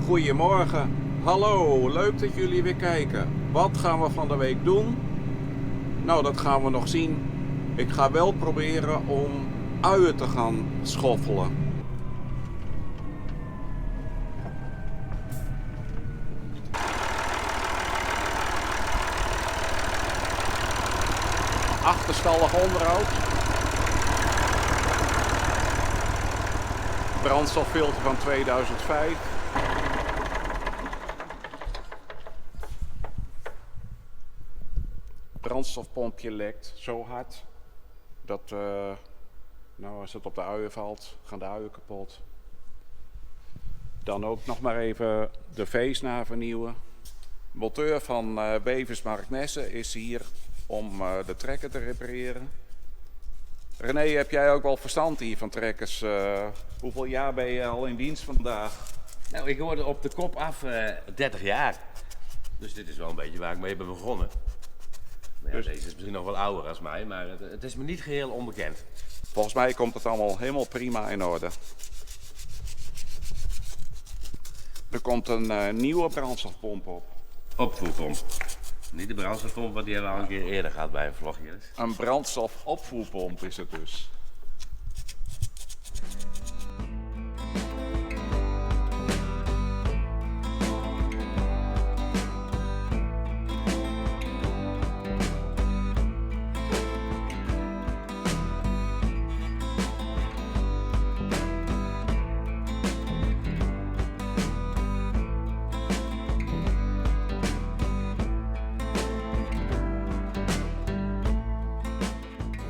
Goedemorgen, hallo, leuk dat jullie weer kijken. Wat gaan we van de week doen? Nou, dat gaan we nog zien. Ik ga wel proberen om uien te gaan schoffelen. Achterstallig onderhoud. Brandstoffilter van 2005. Brandstofpompje lekt zo hard dat nou, als het op de uien valt, gaan de uien kapot. Dan ook nog maar even de veesnaar vernieuwen. Monteur van Beversmarkt Nessen is hier om de trekker te repareren. René, heb jij ook wel verstand hier van trekkers? Hoeveel jaar ben je al in dienst vandaag? Nou, ik hoorde op de kop af 30 jaar. Dus dit is wel een beetje waar ik mee ben begonnen. Nou ja, Dus... deze is misschien nog wel ouder als mij, maar het is me niet geheel onbekend. Volgens mij komt het allemaal helemaal prima in orde. Er komt een nieuwe brandstofpomp op. Opvoerpomp. Niet de brandstofpomp, want die hebben we al een keer eerder gehad bij een vlogje. Een brandstofopvoerpomp is het dus.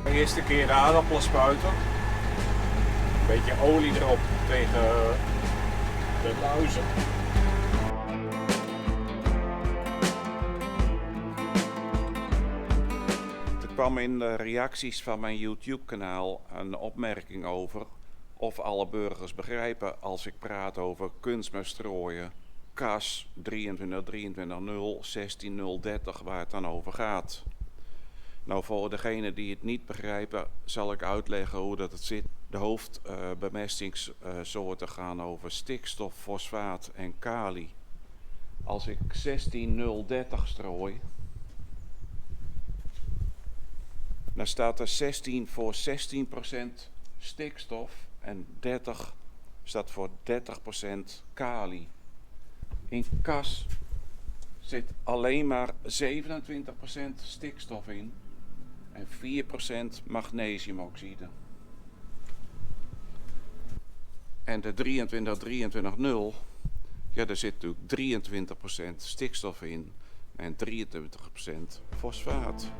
De eerste keer de aardappelen spuiten. Een beetje olie erop tegen de luizen. Er kwam in de reacties van mijn YouTube kanaal een opmerking over of alle burgers begrijpen als ik praat over kunstmest strooien, KAS 23220 16030 waar het dan over gaat. Nou, voor degenen die het niet begrijpen, zal ik uitleggen hoe dat het zit. De hoofdbemestingssoorten gaan over stikstof, fosfaat en kali. Als ik 16030 strooi, dan staat er 16 voor 16% stikstof en 30 staat voor 30% kali. In KAS zit alleen maar 27% stikstof in en 4% magnesiumoxide. En de 23220, ja, daar zit natuurlijk 23% stikstof in en 23% fosfaat.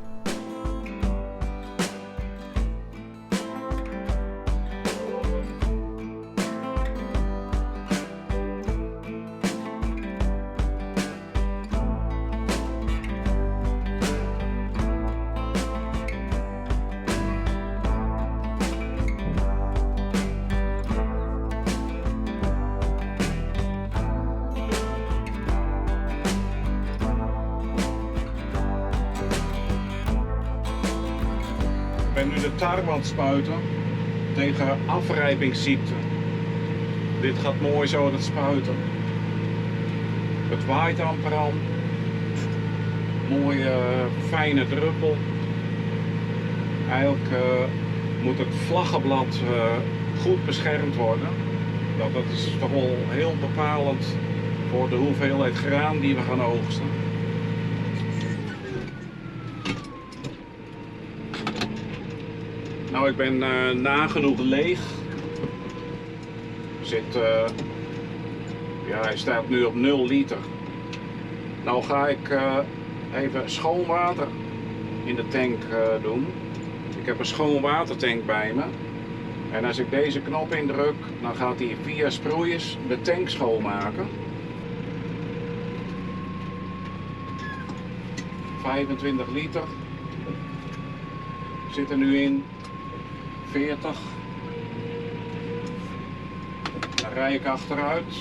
Ik ben nu de tarwe aan het spuiten tegen afrijpingsziekte. Dit gaat mooi zo, dat spuiten. Het waait amper al. Mooie fijne druppel. Eigenlijk moet het vlaggenblad goed beschermd worden. Dat is toch wel heel bepalend voor de hoeveelheid graan die we gaan oogsten. Nou, ik ben nagenoeg leeg. Hij staat nu op 0 liter. Nou ga ik even schoon water in de tank doen. Ik heb een schoon watertank bij me. En als ik deze knop indruk, dan gaat hij via sproeiers de tank schoonmaken. 25 liter zit er nu in. 40. Dan rij ik achteruit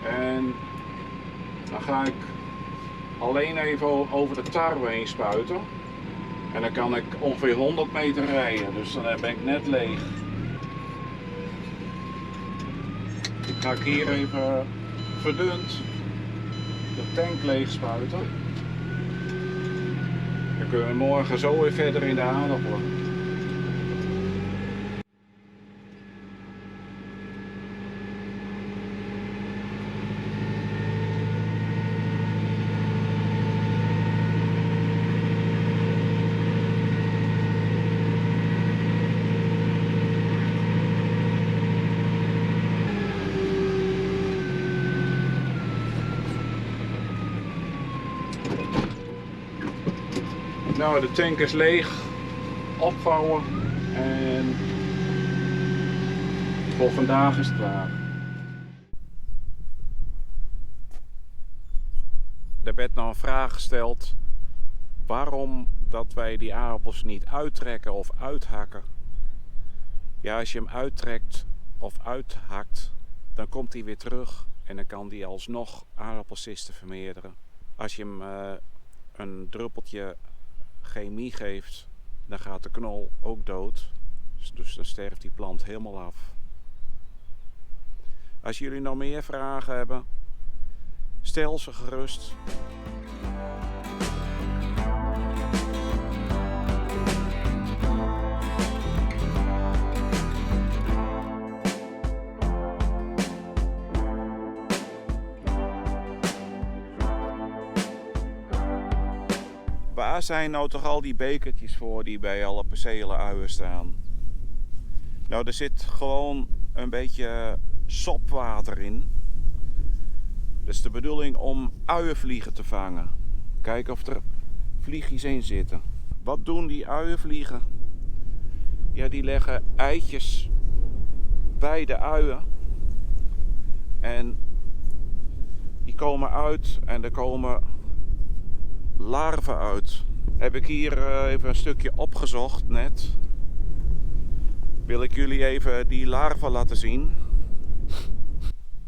en dan ga ik alleen even over de tarwe heen spuiten. En dan kan ik ongeveer 100 meter rijden, dus dan ben ik net leeg. Ik ga hier even verdund de tank leeg spuiten. Dan kunnen we morgen zo weer verder in de aardappelen. Nou, de tank is leeg, opvouwen en voor vandaag is het klaar. Er werd nou een vraag gesteld waarom dat wij die aardappels niet uittrekken of uithakken. Ja, als je hem uittrekt of uithakt, dan komt hij weer terug en dan kan hij alsnog aardappelcisten vermeerderen. Als je hem een druppeltje chemie geeft, dan gaat de knol ook dood. Dus dan sterft die plant helemaal af. Als jullie nog meer vragen hebben, stel ze gerust. Waar zijn nou toch al die bekertjes voor die bij alle percelen uien staan? Nou, er zit gewoon een beetje sopwater in. Dat is de bedoeling om uienvliegen te vangen. Kijken of er vliegjes in zitten. Wat doen die uienvliegen? Ja, die leggen eitjes bij de uien. En die komen uit en er komen larven uit. Heb ik hier even een stukje opgezocht net. Wil ik jullie even die larven laten zien.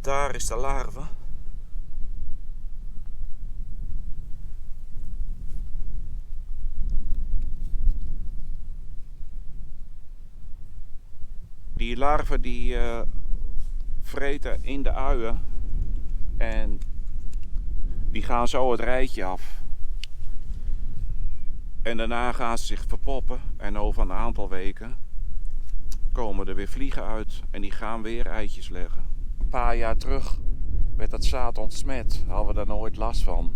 Daar is de larve. Die larven die vreten in de uien en die gaan zo het rijtje af. En daarna gaan ze zich verpoppen en over een aantal weken komen er weer vliegen uit en die gaan weer eitjes leggen. Een paar jaar terug werd dat zaad ontsmet, hadden we daar nooit last van.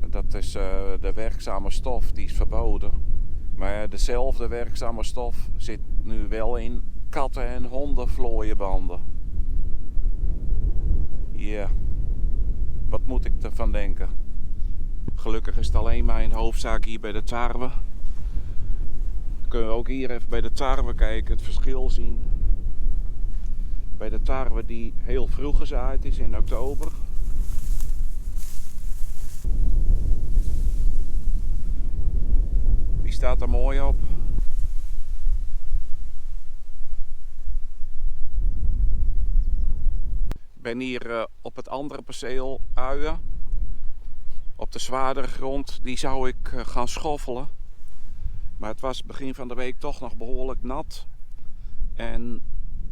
Dat is de werkzame stof, die is verboden. Maar dezelfde werkzame stof zit nu wel in katten- en hondenvlooienbanden. Ja, wat moet ik ervan denken? Gelukkig is het alleen maar in hoofdzaak hier bij de tarwe. Kunnen we ook hier even bij de tarwe kijken, het verschil zien. Bij de tarwe die heel vroeg gezaaid is in oktober. Die staat er mooi op. Ik ben hier op het andere perceel uien. Op de zwaardere grond, die zou ik gaan schoffelen. Maar het was begin van de week toch nog behoorlijk nat. En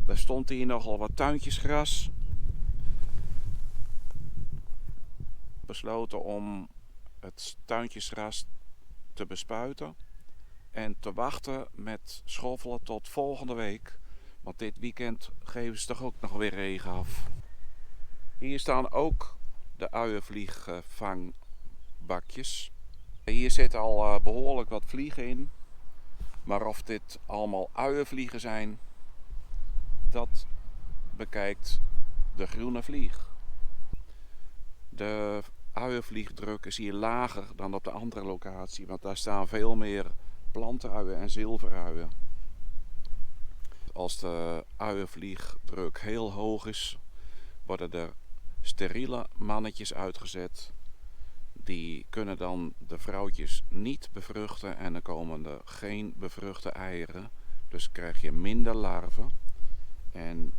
er stond hier nogal wat tuintjesgras. Besloten om het tuintjesgras te bespuiten. En te wachten met schoffelen tot volgende week. Want dit weekend geven ze toch ook nog weer regen af. Hier staan ook de uienvliegvangbakjes. Hier zitten al behoorlijk wat vliegen in. Maar of dit allemaal uienvliegen zijn, dat bekijkt de groene vlieg. De uienvliegdruk is hier lager dan op de andere locatie, want daar staan veel meer plantenuien en zilveruien. Als de uienvliegdruk heel hoog is, worden er steriele mannetjes uitgezet. Die kunnen dan de vrouwtjes niet bevruchten en dan komen er geen bevruchte eieren. Dus krijg je minder larven en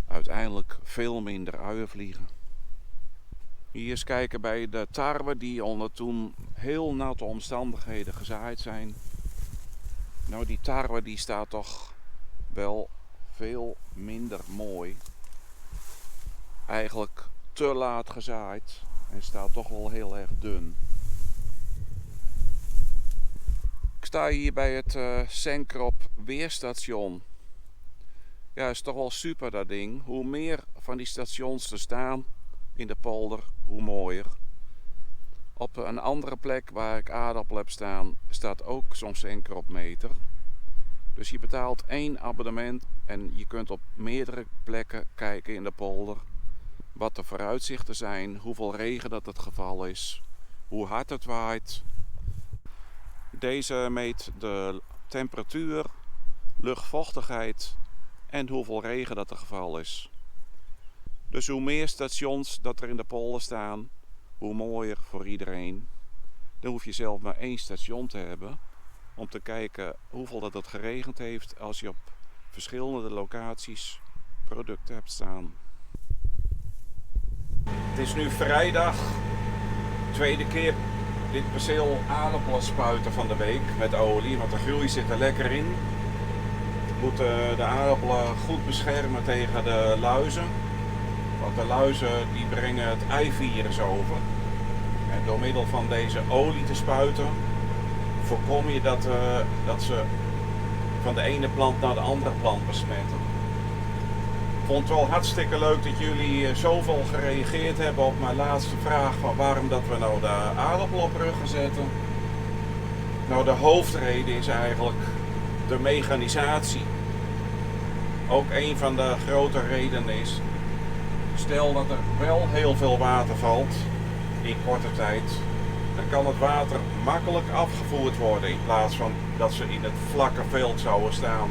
uiteindelijk veel minder uienvliegen. Hier eens kijken bij de tarwe die onder toen heel natte omstandigheden gezaaid zijn. Nou, die tarwe die staat toch wel veel minder mooi. eigenlijk te laat gezaaid en staat toch wel heel erg dun. Ik sta hier bij het Senkrop weerstation. Ja, is toch wel super dat ding. Hoe meer van die stations er staan in de polder, hoe mooier. Op een andere plek waar ik aardappel heb staan, staat ook zo'n Senkropmeter. Dus je betaalt 1 abonnement en je kunt op meerdere plekken kijken in de polder wat de vooruitzichten zijn, hoeveel regen dat het geval is, hoe hard het waait. Deze meet de temperatuur, luchtvochtigheid en hoeveel regen dat er geval is. Dus hoe meer stations dat er in de polder staan, hoe mooier voor iedereen. Dan hoef je zelf maar 1 station te hebben om te kijken hoeveel dat het geregend heeft als je op verschillende locaties producten hebt staan. Het is nu vrijdag, tweede keer dit perceel aardappelen spuiten van de week met olie, want de groei zit er lekker in. We moeten de aardappelen goed beschermen tegen de luizen, want de luizen die brengen het eivirus over. En door middel van deze olie te spuiten voorkom je dat ze van de ene plant naar de andere plant besmetten. Ik vond het wel hartstikke leuk dat jullie zoveel gereageerd hebben op mijn laatste vraag van waarom dat we nou de aardappel op ruggen zetten. Nou, de hoofdreden is eigenlijk de mechanisatie. Ook een van de grote redenen is, stel dat er wel heel veel water valt in korte tijd, dan kan het water makkelijk afgevoerd worden in plaats van dat ze in het vlakke veld zouden staan.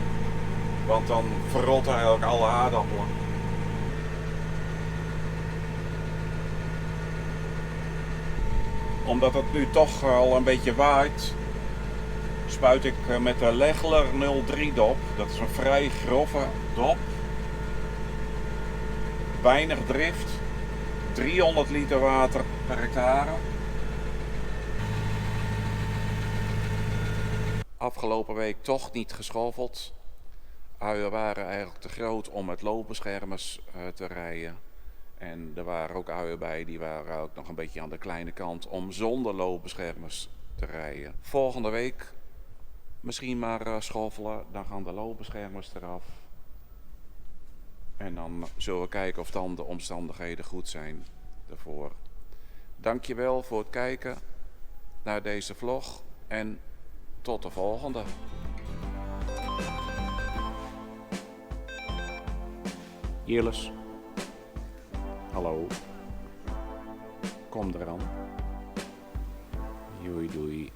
Want dan verrotten eigenlijk alle aardappelen. Omdat het nu toch al een beetje waait, spuit ik met de Legler 03 dop. Dat is een vrij grove dop. Weinig drift. 300 liter water per hectare. Afgelopen week toch niet geschoffeld. Uien waren eigenlijk te groot om met loopbeschermers te rijden. En er waren ook uien bij die waren ook nog een beetje aan de kleine kant om zonder loopbeschermers te rijden. Volgende week misschien maar schoffelen, dan gaan de loopbeschermers eraf. En dan zullen we kijken of dan de omstandigheden goed zijn daarvoor. Dankjewel voor het kijken naar deze vlog en tot de volgende. Jilles. Hallo. Kom eraan. Doei doei.